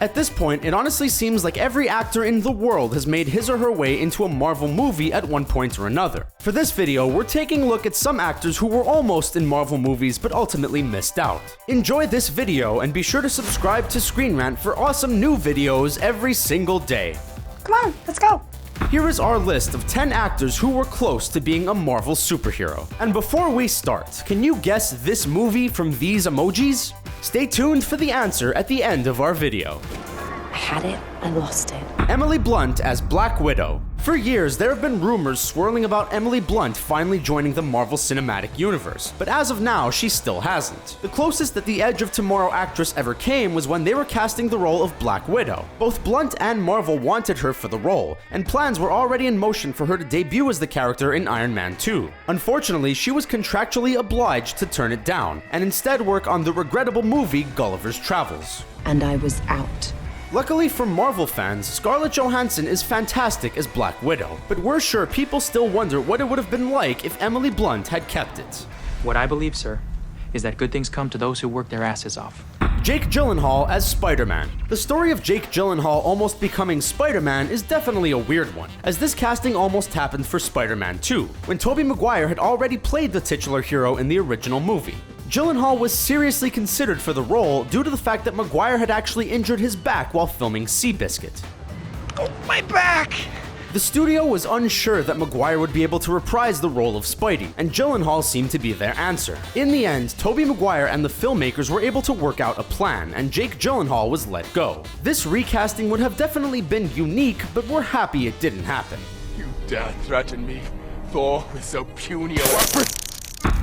At this point, it honestly seems like every actor in the world has made his or her way into a Marvel movie at one point or another. For this video, we're taking a look at some actors who were almost in Marvel movies but ultimately missed out. Enjoy this video and be sure to subscribe to Screen Rant for awesome new videos every single day. Come on, let's go. Here is our list of 10 actors who were close to being a Marvel superhero. And before we start, can you guess this movie from these emojis? Stay tuned for the answer at the end of our video. I had it, I lost it. Emily Blunt as Black Widow. For years, there have been rumors swirling about Emily Blunt finally joining the Marvel Cinematic Universe, but as of now, she still hasn't. The closest that the Edge of Tomorrow actress ever came was when they were casting the role of Black Widow. Both Blunt and Marvel wanted her for the role, and plans were already in motion for her to debut as the character in Iron Man 2. Unfortunately, she was contractually obliged to turn it down, and instead work on the regrettable movie Gulliver's Travels. And I was out. Luckily for Marvel fans, Scarlett Johansson is fantastic as Black Widow, but we're sure people still wonder what it would have been like if Emily Blunt had kept it. What I believe, sir, is that good things come to those who work their asses off. Jake Gyllenhaal as Spider-Man. The story of Jake Gyllenhaal almost becoming Spider-Man is definitely a weird one, as this casting almost happened for Spider-Man 2, when Tobey Maguire had already played the titular hero in the original movie. Gyllenhaal was seriously considered for the role due to the fact that Maguire had actually injured his back while filming Seabiscuit. Oh, my back! The studio was unsure that Maguire would be able to reprise the role of Spidey, and Gyllenhaal seemed to be their answer. In the end, Tobey Maguire and the filmmakers were able to work out a plan, and Jake Gyllenhaal was let go. This recasting would have definitely been unique, but we're happy it didn't happen. You dare threaten me, Thor, with so puny a weapon?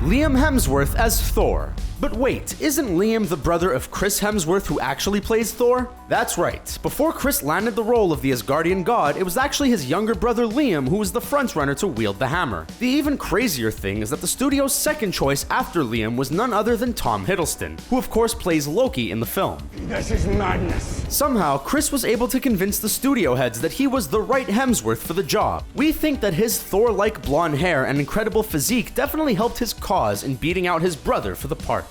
Liam Hemsworth as Thor. But wait, isn't Liam the brother of Chris Hemsworth who actually plays Thor? That's right. Before Chris landed the role of the Asgardian god, it was actually his younger brother Liam who was the frontrunner to wield the hammer. The even crazier thing is that the studio's second choice after Liam was none other than Tom Hiddleston, who of course plays Loki in the film. This is madness. Somehow, Chris was able to convince the studio heads that he was the right Hemsworth for the job. We think that his Thor-like blonde hair and incredible physique definitely helped his cause in beating out his brother for the part.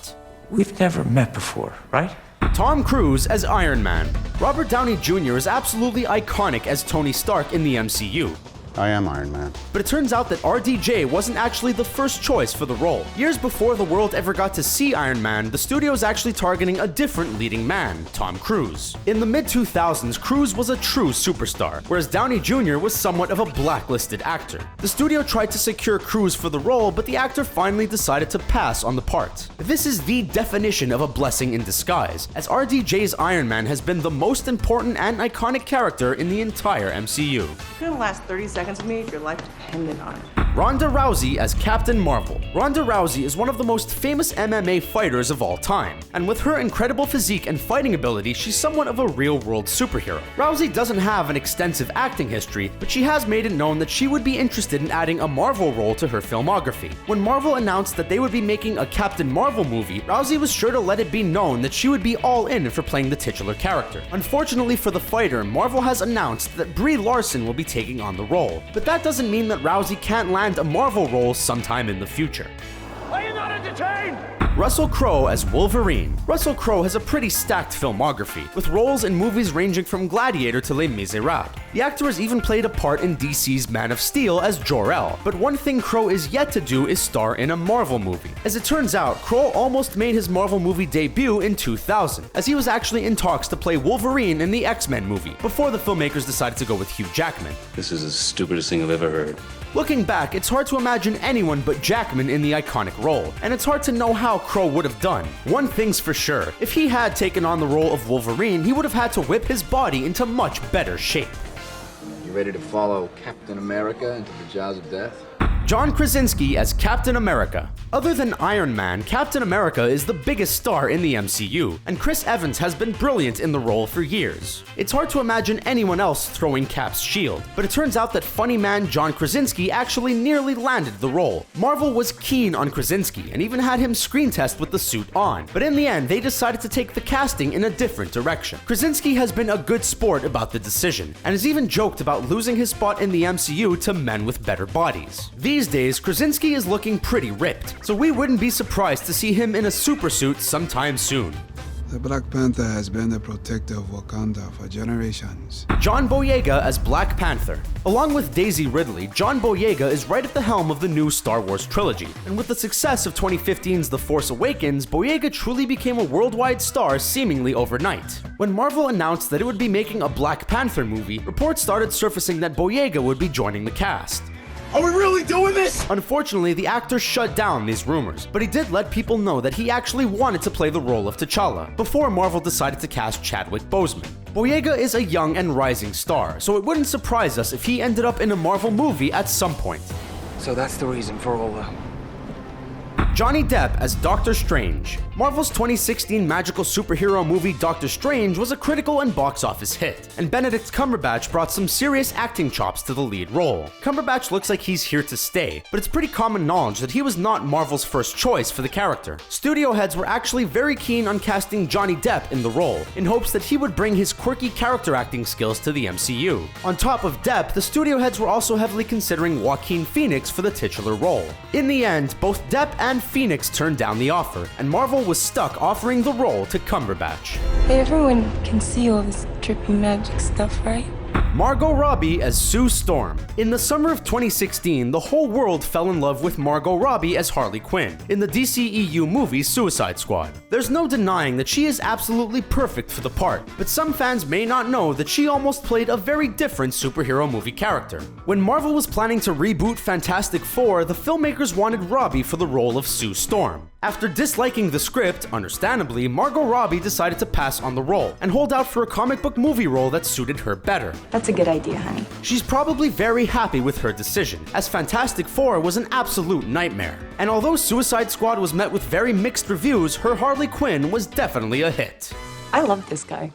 We've never met before, right? Tom Cruise as Iron Man. Robert Downey Jr. is absolutely iconic as Tony Stark in the MCU. I am Iron Man. But it turns out that RDJ wasn't actually the first choice for the role. Years before the world ever got to see Iron Man, the studio was actually targeting a different leading man, Tom Cruise. In the mid-2000s, Cruise was a true superstar, whereas Downey Jr. was somewhat of a blacklisted actor. The studio tried to secure Cruise for the role, but the actor finally decided to pass on the part. This is the definition of a blessing in disguise, as RDJ's Iron Man has been the most important and iconic character in the entire MCU. You're gonna last 30 seconds with me if your life depended on it. Ronda Rousey as Captain Marvel. Ronda Rousey is one of the most famous MMA fighters of all time, and with her incredible physique and fighting ability, she's somewhat of a real-world superhero. Rousey doesn't have an extensive acting history, but she has made it known that she would be interested in adding a Marvel role to her filmography. When Marvel announced that they would be making a Captain Marvel movie, Rousey was sure to let it be known that she would be all in for playing the titular character. Unfortunately for the fighter, Marvel has announced that Brie Larson will be taking on the role, but that doesn't mean that Rousey can't land a Marvel role sometime in the future. Are you not entertained? Russell Crowe as Wolverine. Russell Crowe has a pretty stacked filmography, with roles in movies ranging from Gladiator to Les Miserables. The actor has even played a part in DC's Man of Steel as Jor-El, but one thing Crowe is yet to do is star in a Marvel movie. As it turns out, Crowe almost made his Marvel movie debut in 2000, as he was actually in talks to play Wolverine in the X-Men movie, before the filmmakers decided to go with Hugh Jackman. This is the stupidest thing I've ever heard. Looking back, it's hard to imagine anyone but Jackman in the iconic role, and it's hard to know how Crowe would have done. One thing's for sure, if he had taken on the role of Wolverine, he would have had to whip his body into much better shape. You ready to follow Captain America into the jaws of death? John Krasinski as Captain America. Other than Iron Man, Captain America is the biggest star in the MCU, and Chris Evans has been brilliant in the role for years. It's hard to imagine anyone else throwing Cap's shield, but it turns out that funny man John Krasinski actually nearly landed the role. Marvel was keen on Krasinski and even had him screen test with the suit on, but in the end they decided to take the casting in a different direction. Krasinski has been a good sport about the decision, and has even joked about losing his spot in the MCU to men with better bodies. These days, Krasinski is looking pretty ripped, so we wouldn't be surprised to see him in a super suit sometime soon. The Black Panther has been the protector of Wakanda for generations. John Boyega as Black Panther. Along with Daisy Ridley, John Boyega is right at the helm of the new Star Wars trilogy, and with the success of 2015's The Force Awakens, Boyega truly became a worldwide star seemingly overnight. When Marvel announced that it would be making a Black Panther movie, reports started surfacing that Boyega would be joining the cast. Are we really doing this? Unfortunately, the actor shut down these rumors, but he did let people know that he actually wanted to play the role of T'Challa, before Marvel decided to cast Chadwick Boseman. Boyega is a young and rising star, so it wouldn't surprise us if he ended up in a Marvel movie at some point. So that's the reason for all the... Johnny Depp as Doctor Strange. Marvel's 2016 magical superhero movie Doctor Strange was a critical and box office hit, and Benedict Cumberbatch brought some serious acting chops to the lead role. Cumberbatch looks like he's here to stay, but it's pretty common knowledge that he was not Marvel's first choice for the character. Studio heads were actually very keen on casting Johnny Depp in the role, in hopes that he would bring his quirky character acting skills to the MCU. On top of Depp, the studio heads were also heavily considering Joaquin Phoenix for the titular role. In the end, both Depp and Phoenix turned down the offer, and Marvel was stuck offering the role to Cumberbatch. Everyone can see all this trippy magic stuff, right? Margot Robbie as Sue Storm. In the summer of 2016, the whole world fell in love with Margot Robbie as Harley Quinn in the DCEU movie Suicide Squad. There's no denying that she is absolutely perfect for the part, but some fans may not know that she almost played a very different superhero movie character. When Marvel was planning to reboot Fantastic Four, the filmmakers wanted Robbie for the role of Sue Storm. After disliking the script, understandably, Margot Robbie decided to pass on the role and hold out for a comic book movie role that suited her better. That's a good idea, honey. She's probably very happy with her decision, as Fantastic Four was an absolute nightmare. And although Suicide Squad was met with very mixed reviews, her Harley Quinn was definitely a hit. I love this guy.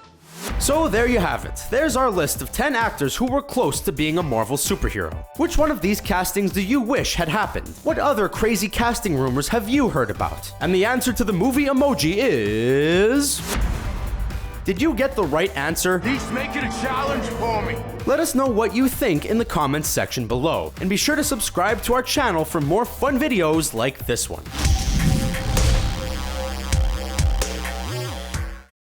So there you have it. There's our list of 10 actors who were close to being a Marvel superhero. Which one of these castings do you wish had happened? What other crazy casting rumors have you heard about? And the answer to the movie emoji is... Did you get the right answer? He's making a challenge for me. Let us know what you think in the comments section below, and be sure to subscribe to our channel for more fun videos like this one.